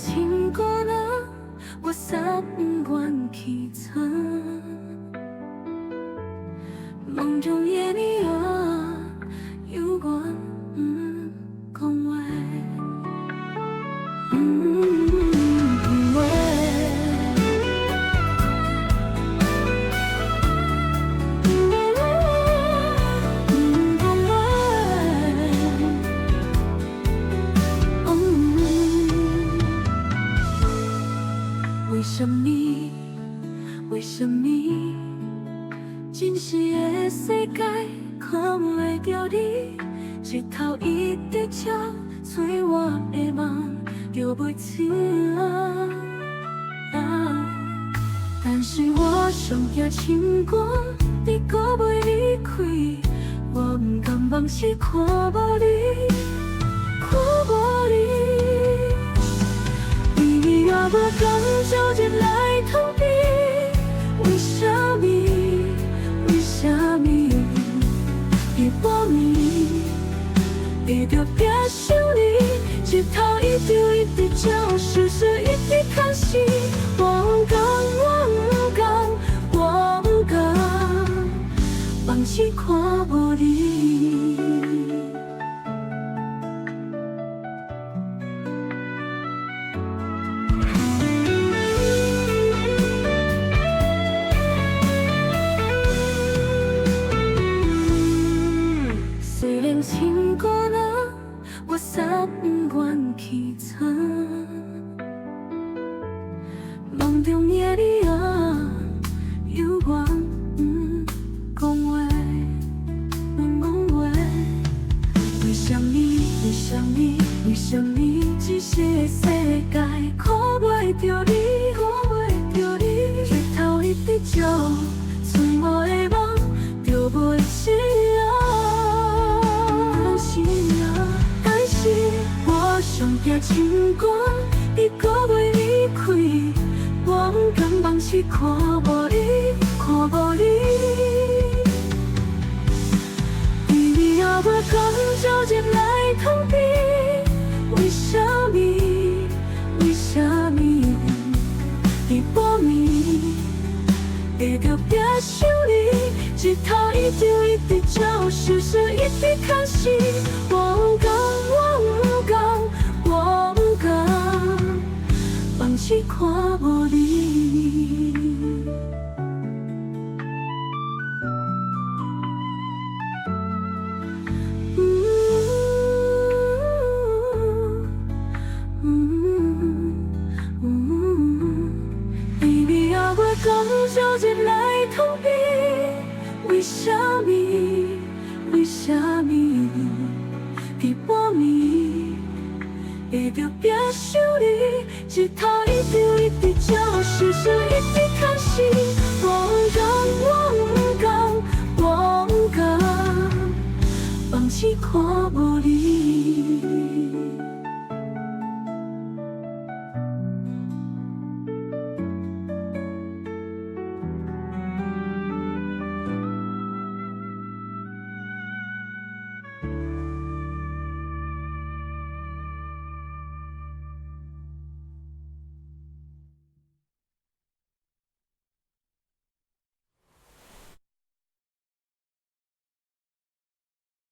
情歌呢，我三观启程，梦中夜你啊，有关恭维，为什么？为什么？真实的世界看袂着你，日头一直照，催我的梦就袂醒。但是我上惊星光，你搁袂离开，我不甘放弃看无你，看无你。你要我感受进来逃避，为什么？为什么？你无你，你就别想你，日头一直照，世事一直看戏，我不敢，放弃看无你。虽然情歌呢，我三观启程，梦中夜里啊，有我讲话，为什么？为什么？为什么？这些世界看袂着你，看袂着你，日头一直照，催我的梦就袂醒。但是我上惊情歌，你搁袂离开，我不甘放弃看无你，看无你。你要我感受进来逃避，为什么？为什么？你无眠，你就别想你，日头一直照，世事一直看戏，我不敢，放弃看无你。你要我感受进来逃避，为什么？为什么？你无眠，你就别想你，日头一直照。